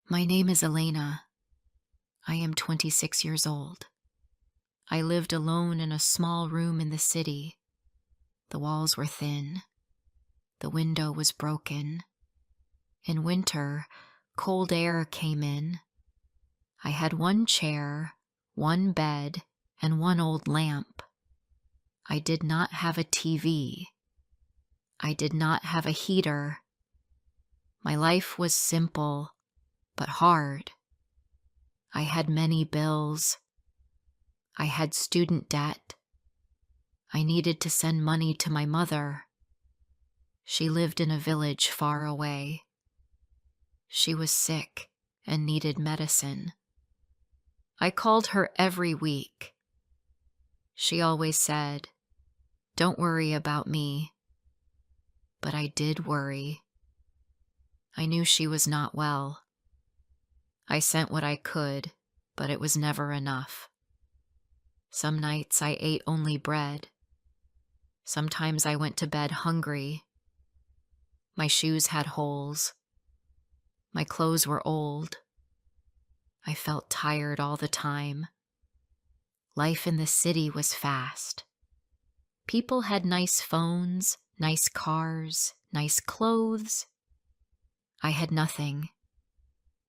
My name is Elena. I am 26 years old. I lived alone in a small room in the city. The walls were thin. The window was broken. In winter, cold air came in. I had one chair, one bed, and one old lamp. I did not have a TV. I did not have a heater. My life was simple, but hard. I had many bills. I had student debt. I needed to send money to my mother. She lived in a village far away. She was sick and needed medicine. I called her every week. She always said, "Don't worry about me." But I did worry. I knew she was not well. I sent what I could, but it was never enough. Some nights I ate only bread. Sometimes I went to bed hungry. My shoes had holes. My clothes were old. I felt tired all the time. Life in the city was fast. People had nice phones, nice cars, nice clothes. I had nothing.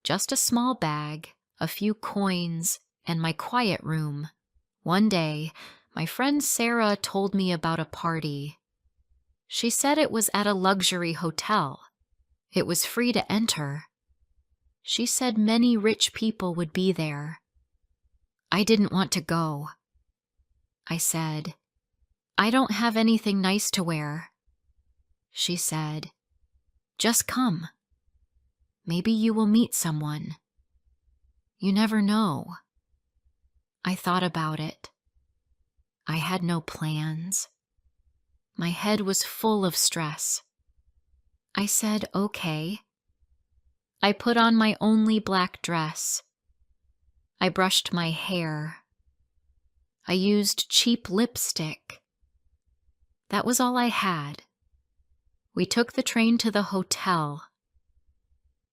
Just a small bag, a few coins, and my quiet room. One day, my friend Sarah told me about a party. She said it was at a luxury hotel. It was free to enter. She said many rich people would be there. I didn't want to go. I said, "I don't have anything nice to wear." She said, "Just come. Maybe you will meet someone. You never know." I thought about it. I had no plans. My head was full of stress. I said, "Okay." I put on my only black dress. I brushed my hair. I used cheap lipstick. That was all I had. We took the train to the hotel.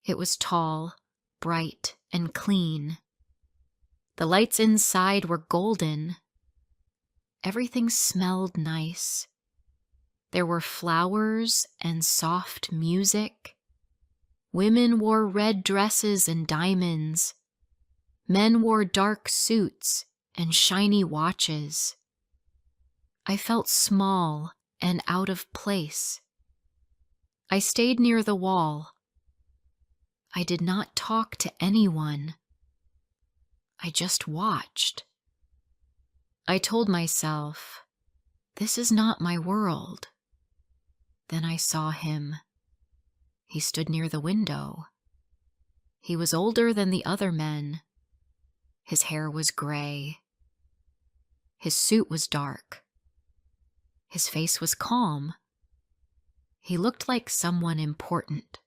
It was tall, bright, and clean. The lights inside were golden. Everything smelled nice. There were flowers and soft music. Women wore red dresses and diamonds. Men wore dark suits and shiny watches. I felt small and out of place. I stayed near the wall. I did not talk to anyone. I just watched. I told myself, this is not my world. Then I saw him. He stood near the window. He was older than the other men. His hair was gray. His suit was dark. His face was calm. He looked like someone important.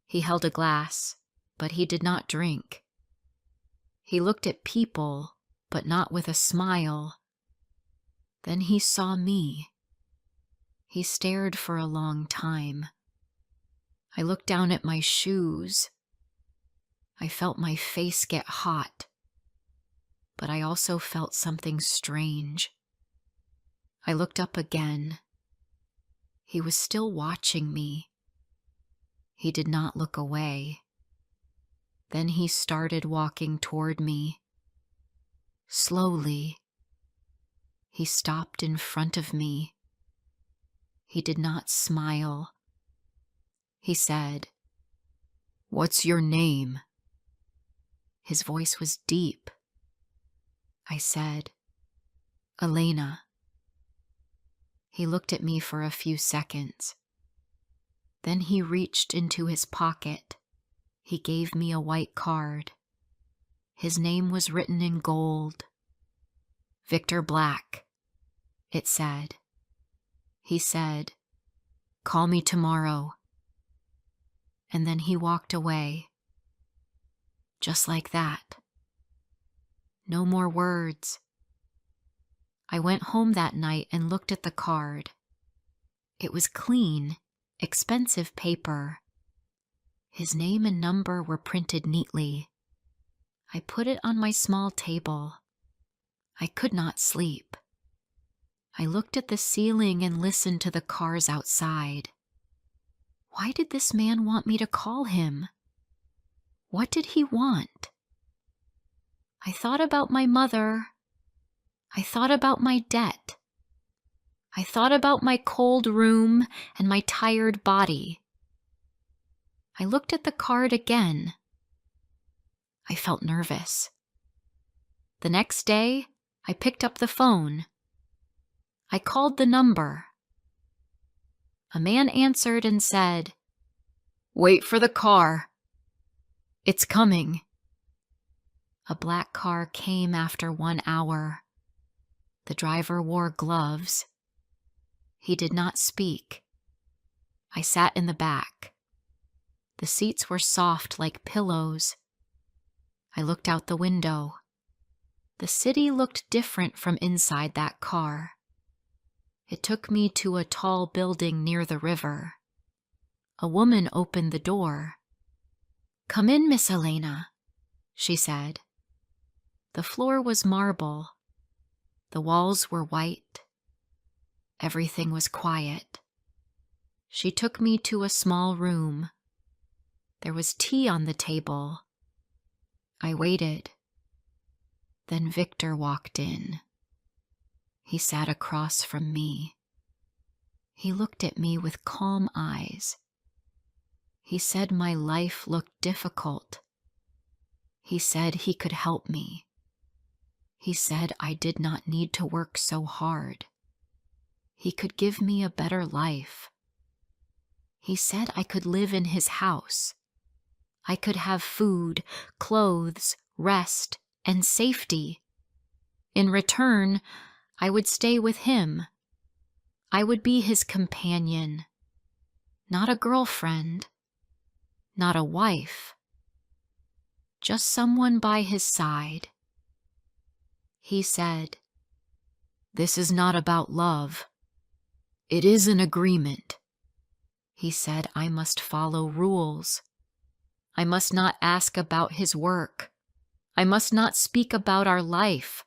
He held a glass, but he did not drink. He looked at people, but not with a smile. Then he saw me. He stared for a long time. I looked down at my shoes. I felt my face get hot, but I also felt something strange. I looked up again. He was still watching me. He did not look away. Then he started walking toward me. Slowly. He stopped in front of me. He did not smile. He said, "What's your name?" His voice was deep. I said, "Elena." He looked at me for a few seconds. Then he reached into his pocket. He gave me a white card. His name was written in gold. Victor Black, it said. He said, "Call me tomorrow." And then he walked away. Just like that. No more words. I went home that night and looked at the card. It was clean, expensive paper. His name and number were printed neatly. I put it on my small table. I could not sleep. I looked at the ceiling and listened to the cars outside. Why did this man want me to call him? What did he want? I thought about my mother. I thought about my debt. I thought about my cold room and my tired body. I looked at the card again. I felt nervous. The next day, I picked up the phone. I called the number. A man answered and said, "Wait for the car. It's coming." A black car came after 1 hour. The driver wore gloves. He did not speak. I sat in the back. The seats were soft like pillows. I looked out the window. The city looked different from inside that car. It took me to a tall building near the river. A woman opened the door. "Come in, Miss Elena," she said. The floor was marble. The walls were white. Everything was quiet. She took me to a small room. There was tea on the table. I waited. Then Victor walked in. He sat across from me. He looked at me with calm eyes. He said my life looked difficult. He said he could help me. He said I did not need to work so hard. He could give me a better life. He said I could live in his house. I could have food, clothes, rest, and safety. In return, I would stay with him. I would be his companion, not a girlfriend, not a wife, just someone by his side. He said, "This is not about love. It is an agreement." He said I must follow rules. I must not ask about his work. I must not speak about our life.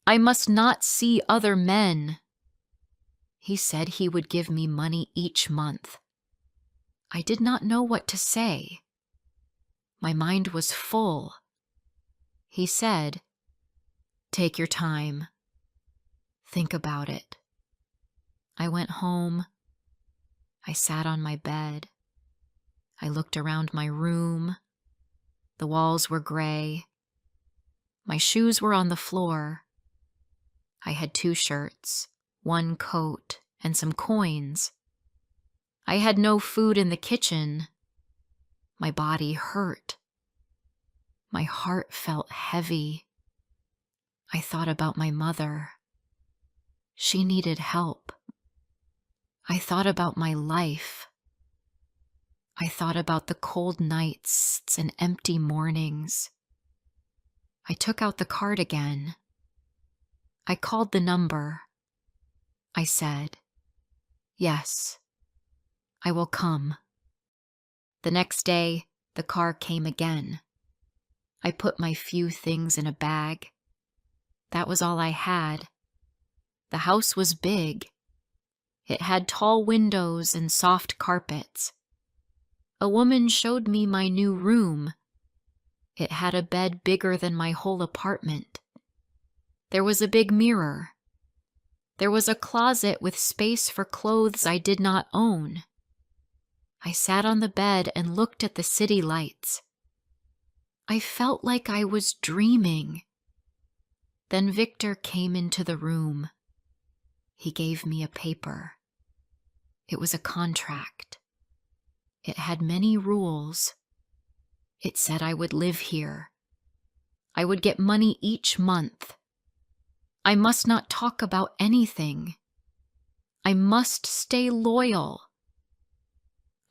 I must not see other men. He said he would give me money each month. I did not know what to say. My mind was full. He said, "Take your time. Think about it." I went home. I sat on my bed. I looked around my room. The walls were gray. My shoes were on the floor. I had 2 shirts, 1 coat, and some coins. I had no food in the kitchen. My body hurt. My heart felt heavy. I thought about my mother. She needed help. I thought about my life. I thought about the cold nights and empty mornings. I took out the card again. I called the number. I said, "Yes, I will come." The next day, the car came again. I put my few things in a bag. That was all I had. The house was big. It had tall windows and soft carpets. A woman showed me my new room. It had a bed bigger than my whole apartment. There was a big mirror. There was a closet with space for clothes I did not own. I sat on the bed and looked at the city lights. I felt like I was dreaming. Then Victor came into the room. He gave me a paper. It was a contract. It had many rules. It said I would live here. I would get money each month. I must not talk about anything. I must stay loyal.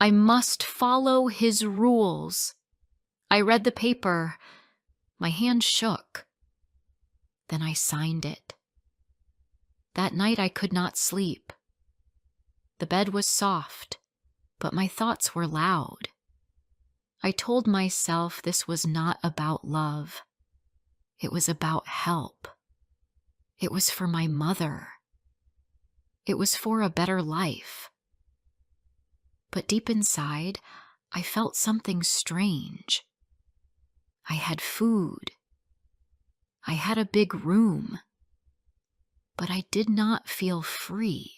I must follow his rules. I read the paper. My hand shook. Then I signed it. That night I could not sleep. The bed was soft, but my thoughts were loud. I told myself this was not about love. It was about help. It was for my mother. It was for a better life. But deep inside, I felt something strange. I had food. I had a big room. But I did not feel free.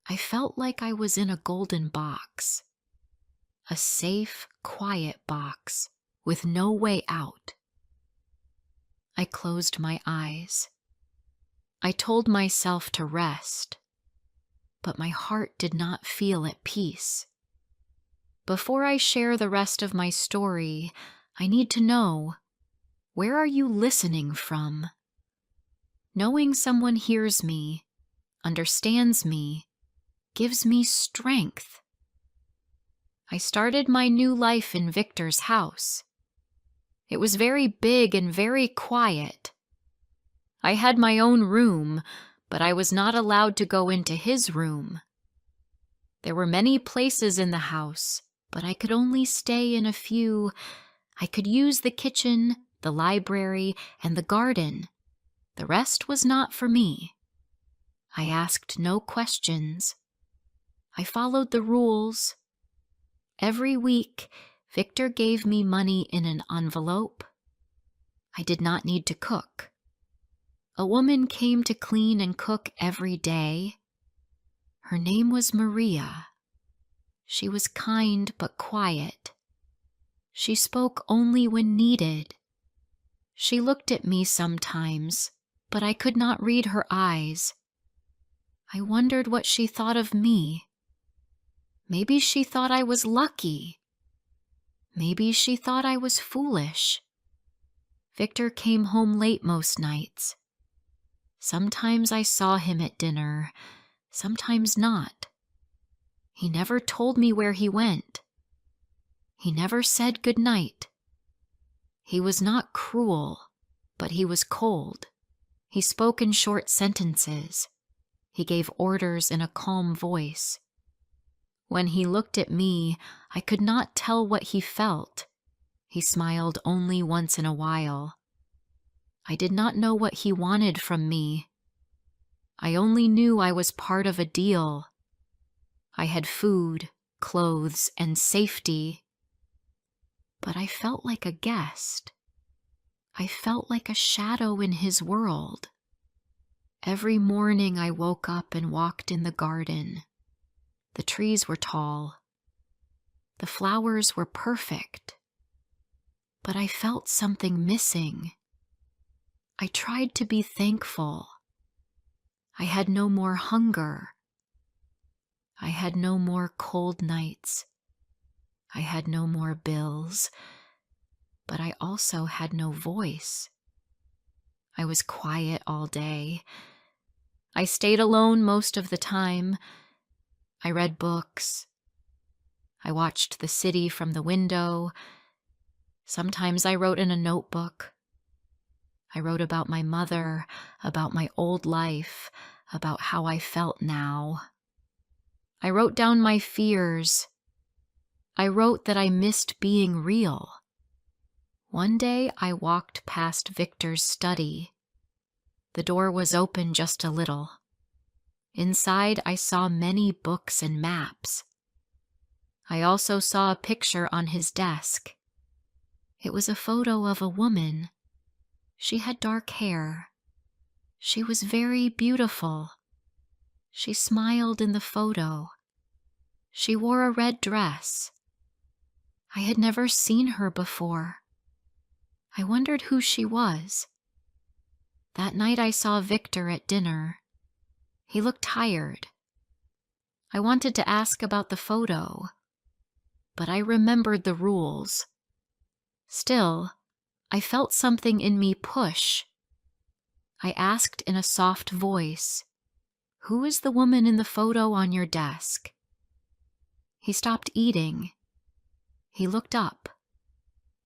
I felt like I was in a golden box. A safe, quiet box with no way out. I closed my eyes. I told myself to rest, but my heart did not feel at peace. Before I share the rest of my story, I need to know, where are you listening from? Knowing someone hears me, understands me, gives me strength. I started my new life in Victor's house. It was very big and very quiet. I had my own room, but I was not allowed to go into his room. There were many places in the house, but I could only stay in a few. I could use the kitchen, the library, and the garden. The rest was not for me. I asked no questions. I followed the rules. Every week, Victor gave me money in an envelope. I did not need to cook. A woman came to clean and cook every day. Her name was Maria. She was kind but quiet. She spoke only when needed. She looked at me sometimes, but I could not read her eyes. I wondered what she thought of me. Maybe she thought I was lucky. Maybe she thought I was foolish. Victor came home late most nights. Sometimes I saw him at dinner, sometimes not. He never told me where he went. He never said good night. He was not cruel, but he was cold. He spoke in short sentences. He gave orders in a calm voice. When he looked at me, I could not tell what he felt. He smiled only once in a while. I did not know what he wanted from me. I only knew I was part of a deal. I had food, clothes, and safety. But I felt like a guest. I felt like a shadow in his world. Every morning I woke up and walked in the garden. The trees were tall. The flowers were perfect. But I felt something missing. I tried to be thankful. I had no more hunger. I had no more cold nights. I had no more bills. But I also had no voice. I was quiet all day. I stayed alone most of the time. I read books. I watched the city from the window. Sometimes I wrote in a notebook. I wrote about my mother, about my old life, about how I felt now. I wrote down my fears. I wrote that I missed being real. One day I walked past Victor's study. The door was open just a little. Inside I saw many books and maps. I also saw a picture on his desk. It was a photo of a woman. She had dark hair. She was very beautiful. She smiled in the photo. She wore a red dress. I had never seen her before. I wondered who she was. That night I saw Victor at dinner. He looked tired. I wanted to ask about the photo, but I remembered the rules. Still, I felt something in me push. I asked in a soft voice, "Who is the woman in the photo on your desk?" He stopped eating. He looked up.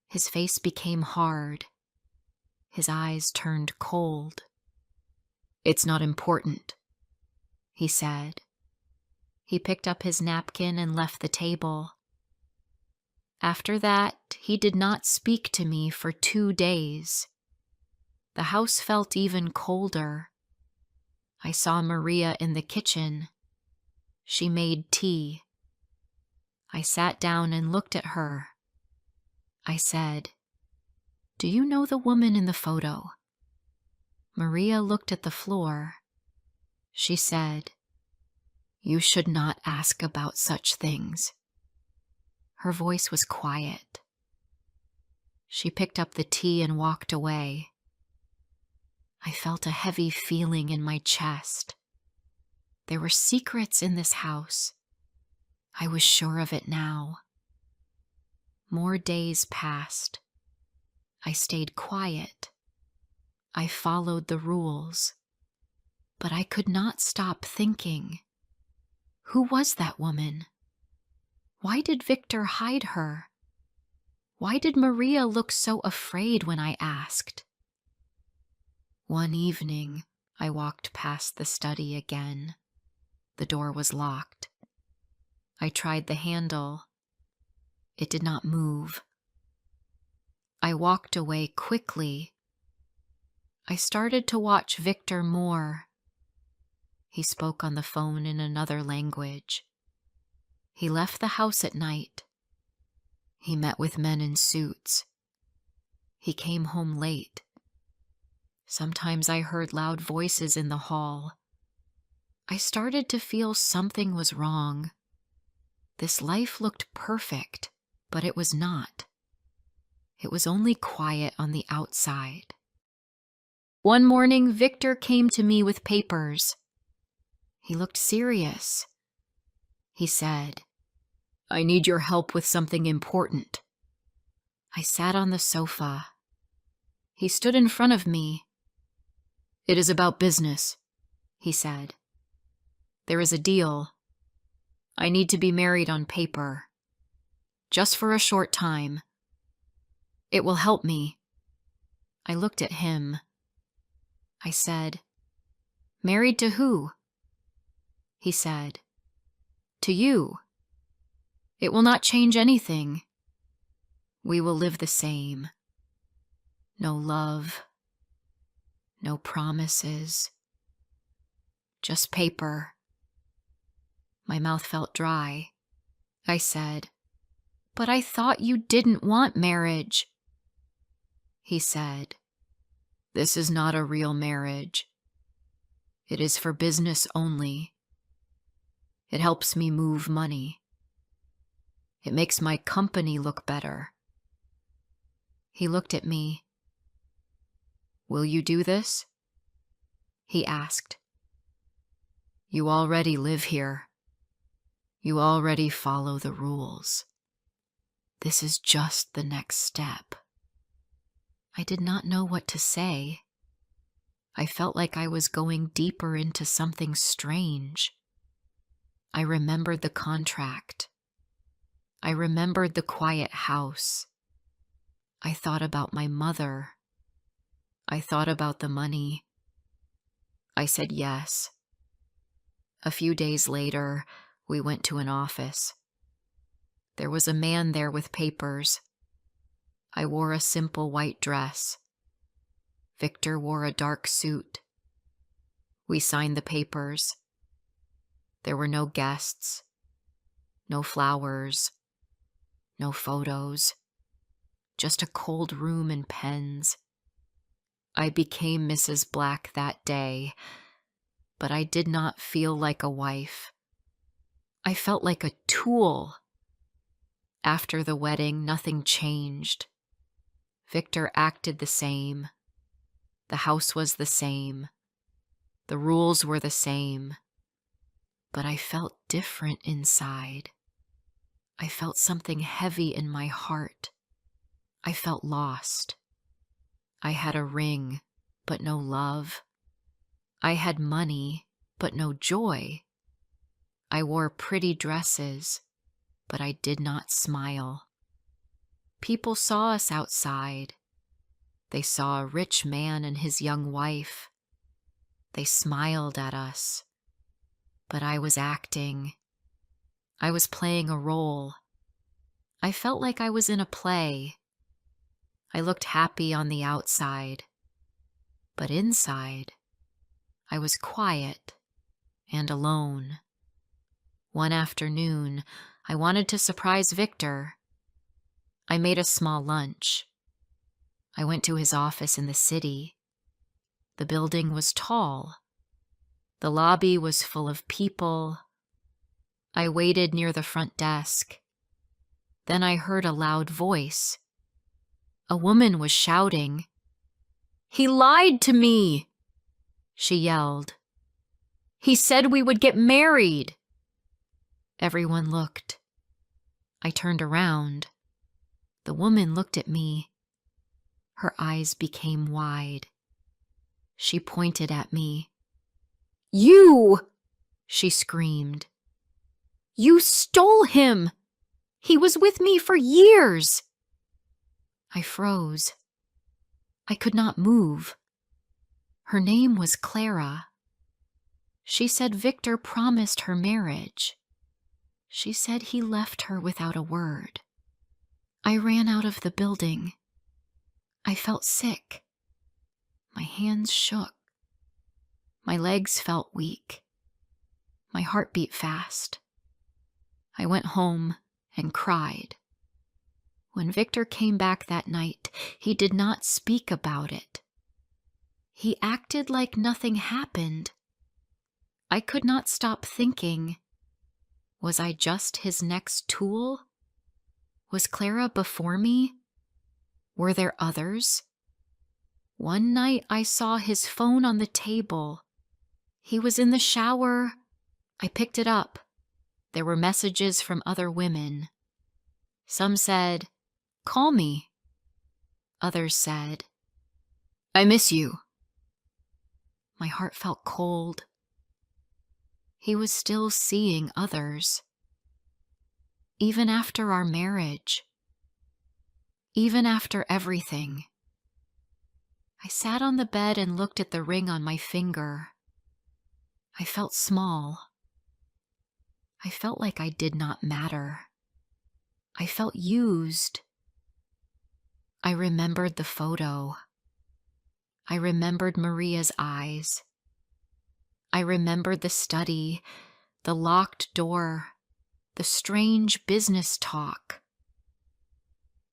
His face became hard. His eyes turned cold. "It's not important," he said. He picked up his napkin and left the table. After that, he did not speak to me for 2 days. The house felt even colder. I saw Maria in the kitchen. She made tea. I sat down and looked at her. I said, "Do you know the woman in the photo?" Maria looked at the floor. She said, "You should not ask about such things." Her voice was quiet. She picked up the tea and walked away. I felt a heavy feeling in my chest. There were secrets in this house. I was sure of it now. More days passed. I stayed quiet. I followed the rules. But I could not stop thinking. Who was that woman? Why did Victor hide her? Why did Maria look so afraid when I asked? One evening, I walked past the study again. The door was locked. I tried the handle. It did not move. I walked away quickly. I started to watch Victor more. He spoke on the phone in another language. He left the house at night. He met with men in suits. He came home late. Sometimes I heard loud voices in the hall. I started to feel something was wrong. This life looked perfect, but it was not. It was only quiet on the outside. One morning, Victor came to me with papers. He looked serious. He said, "I need your help with something important." I sat on the sofa. He stood in front of me. "It is about business," he said. "There is a deal. I need to be married on paper. Just for a short time. It will help me." I looked at him. I said, "Married to who?" He said, "To you. It will not change anything. We will live the same. No love. No promises. Just paper." My mouth felt dry. I said, "But I thought you didn't want marriage." He said, "This is not a real marriage. It is for business only. It helps me move money. It makes my company look better." He looked at me. "Will you do this?" He asked. "You already live here. You already follow the rules. This is just the next step." I did not know what to say. I felt like I was going deeper into something strange. I remembered the contract. I remembered the quiet house. I thought about my mother. I thought about the money. I said yes. A few days later, we went to an office. There was a man there with papers. I wore a simple white dress. Victor wore a dark suit. We signed the papers. There were no guests, no flowers, no photos, just a cold room and pens. I became Mrs. Black that day, but I did not feel like a wife. I felt like a tool. After the wedding, nothing changed. Victor acted the same. The house was the same. The rules were the same. But I felt different inside. I felt something heavy in my heart. I felt lost. I had a ring, but no love. I had money, but no joy. I wore pretty dresses, but I did not smile. People saw us outside. They saw a rich man and his young wife. They smiled at us. But I was acting. I was playing a role. I felt like I was in a play. I looked happy on the outside, but inside, I was quiet and alone. One afternoon, I wanted to surprise Victor. I made a small lunch. I went to his office in the city. The building was tall. The lobby was full of people. I waited near the front desk. Then I heard a loud voice. A woman was shouting. "He lied to me!" she yelled. "He said we would get married!" Everyone looked. I turned around. The woman looked at me. Her eyes became wide. She pointed at me. "You!" she screamed. "You stole him! He was with me for years!" I froze. I could not move. Her name was Clara. She said Victor promised her marriage. She said he left her without a word. I ran out of the building. I felt sick. My hands shook. My legs felt weak. My heart beat fast. I went home and cried. When Victor came back that night, he did not speak about it. He acted like nothing happened. I could not stop thinking, was I just his next tool? Was Clara before me? Were there others? One night I saw his phone on the table. He was in the shower. I picked it up. There were messages from other women. Some said, "Call me." Others said, "I miss you." My heart felt cold. He was still seeing others. Even after our marriage. Even after everything. I sat on the bed and looked at the ring on my finger. I felt small. I felt like I did not matter. I felt used. I remembered the photo. I remembered Maria's eyes. I remembered the study, the locked door, the strange business talk.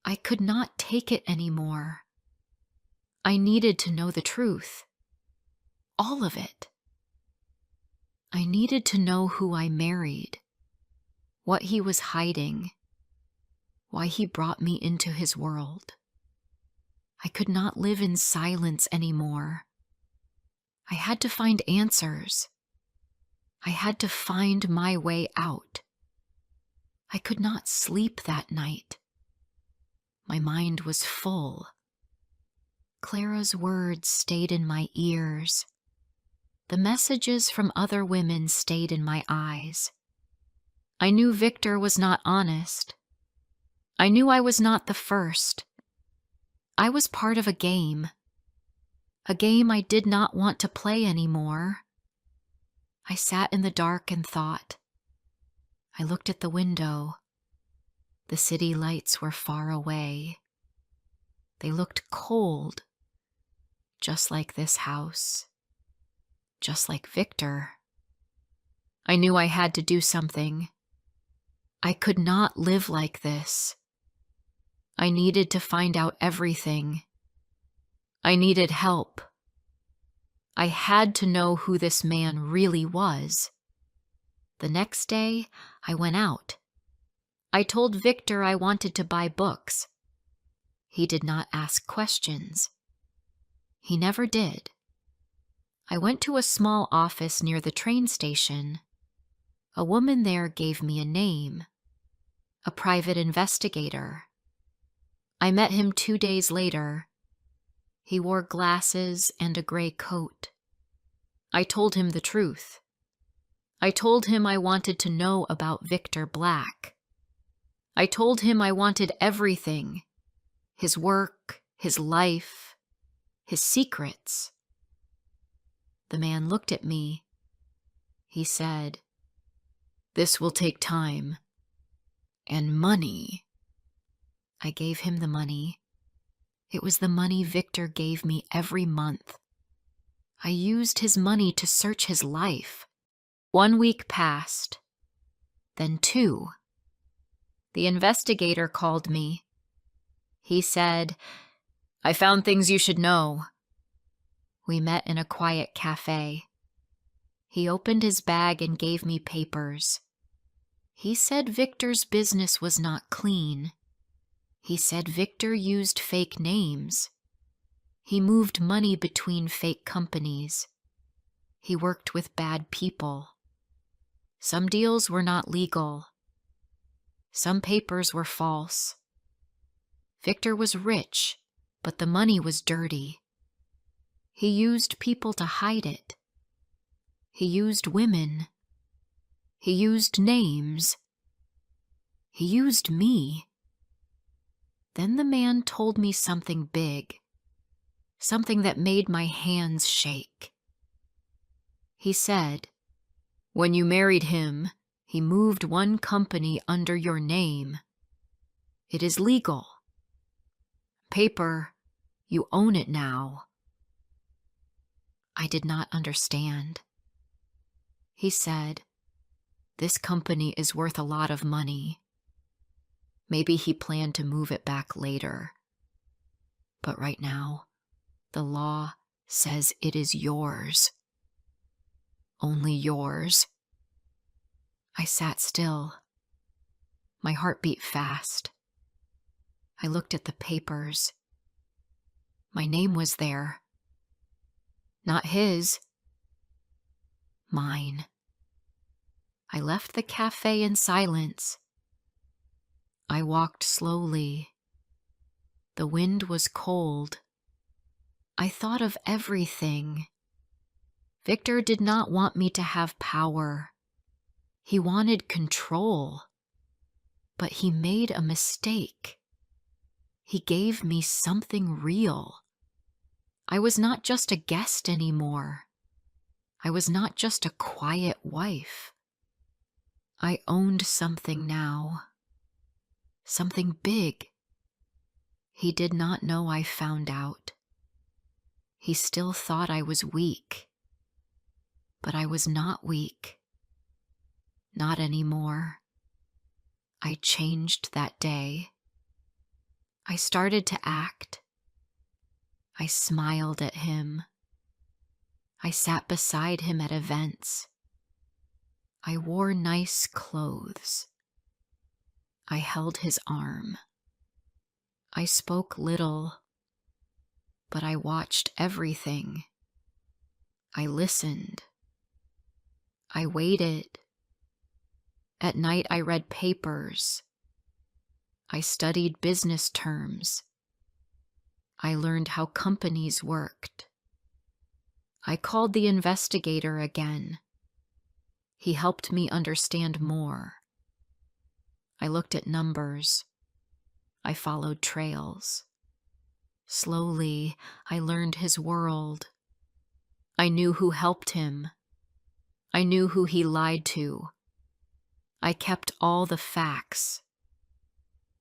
I could not take it anymore. I needed to know the truth. All of it. I needed to know who I married, what he was hiding, why he brought me into his world. I could not live in silence anymore. I had to find answers. I had to find my way out. I could not sleep that night. My mind was full. Clara's words stayed in my ears. The messages from other women stayed in my eyes. I knew Victor was not honest. I knew I was not the first. I was part of a game I did not want to play anymore. I sat in the dark and thought. I looked at the window. The city lights were far away. They looked cold, just like this house, just like Victor. I knew I had to do something. I could not live like this. I needed to find out everything. I needed help. I had to know who this man really was. The next day, I went out. I told Victor I wanted to buy books. He did not ask questions. He never did. I went to a small office near the train station. A woman there gave me a name. A private investigator. I met him 2 days later. He wore glasses and a gray coat. I told him the truth. I told him I wanted to know about Victor Black. I told him I wanted everything. His work, his life, his secrets. The man looked at me. He said, "This will take time and money." I gave him the money. It was the money Victor gave me every month. I used his money to search his life. 1 week passed, then 2. The investigator called me. He said, "I found things you should know." We met in a quiet cafe. He opened his bag and gave me papers. He said Victor's business was not clean. He said Victor used fake names. He moved money between fake companies. He worked with bad people. Some deals were not legal. Some papers were false. Victor was rich, but the money was dirty. He used people to hide it. He used women. He used names. He used me. Then the man told me something big, something that made my hands shake. He said, "When you married him, he moved one company under your name. It is legal. Paper, you own it now." I did not understand. He said, "This company is worth a lot of money. Maybe he planned to move it back later. But right now, the law says it is yours. Only yours." I sat still. My heart beat fast. I looked at the papers. My name was there. Not his. Mine. I left the cafe in silence. I walked slowly. The wind was cold. I thought of everything. Victor did not want me to have power. He wanted control. But he made a mistake. He gave me something real. I was not just a guest anymore. I was not just a quiet wife. I owned something now. Something big. He did not know I found out. He still thought I was weak. But I was not weak. Not anymore. I changed that day. I started to act. I smiled at him. I sat beside him at events. I wore nice clothes. I held his arm. I spoke little, but I watched everything. I listened. I waited. At night I read papers. I studied business terms. I learned how companies worked. I called the investigator again. He helped me understand more. I looked at numbers. I followed trails. Slowly, I learned his world. I knew who helped him. I knew who he lied to. I kept all the facts.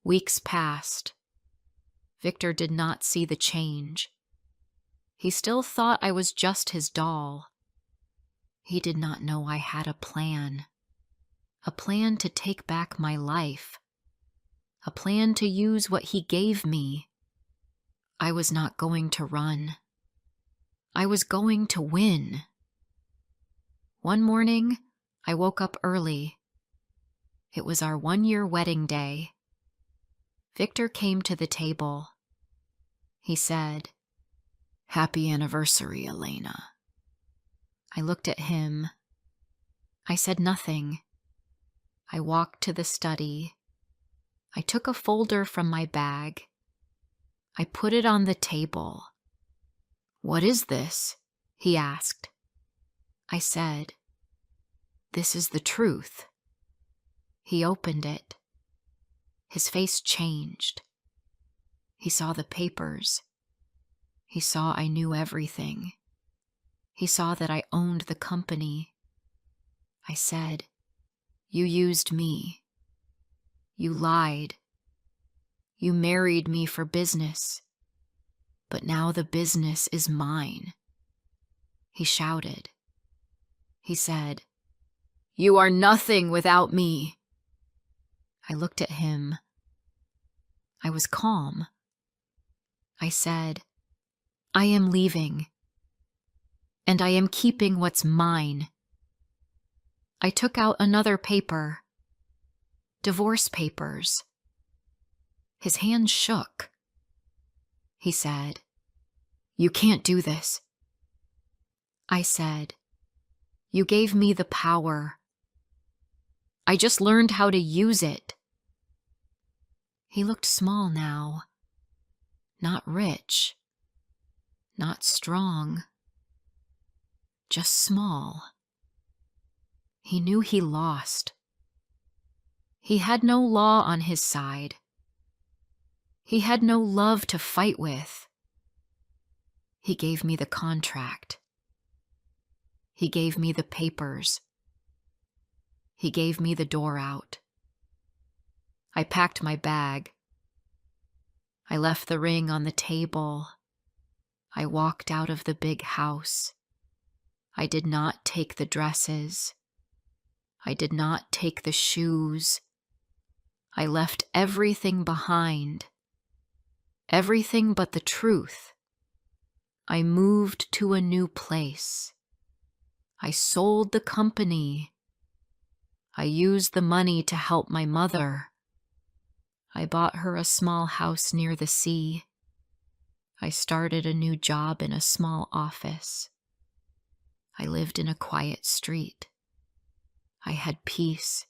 Weeks passed. Victor did not see the change. He still thought I was just his doll. He did not know I had a plan to take back my life, a plan to use what he gave me. I was not going to run. I was going to win. One morning, I woke up early. It was our 1-year wedding day. Victor came to the table. He said, "Happy anniversary, Elena." I looked at him. I said nothing. I walked to the study. I took a folder from my bag. I put it on the table. "What is this?" he asked. I said, "This is the truth." He opened it. His face changed. He saw the papers. He saw I knew everything. He saw that I owned the company. I said, "You used me. You lied. You married me for business, but now the business is mine." He shouted. He said, "You are nothing without me." I looked at him. I was calm. I said, "I am leaving, and I am keeping what's mine." I took out another paper. Divorce papers. His hand shook. He said, "You can't do this." I said, "You gave me the power. I just learned how to use it." He looked small now. Not rich. Not strong. Just small. He knew he lost. He had no law on his side. He had no love to fight with. He gave me the contract. He gave me the papers. He gave me the door out. I packed my bag. I left the ring on the table. I walked out of the big house. I did not take the dresses. I did not take the shoes. I left everything behind. Everything but the truth. I moved to a new place. I sold the company. I used the money to help my mother. I bought her a small house near the sea. I started a new job in a small office. I lived in a quiet street. I had peace.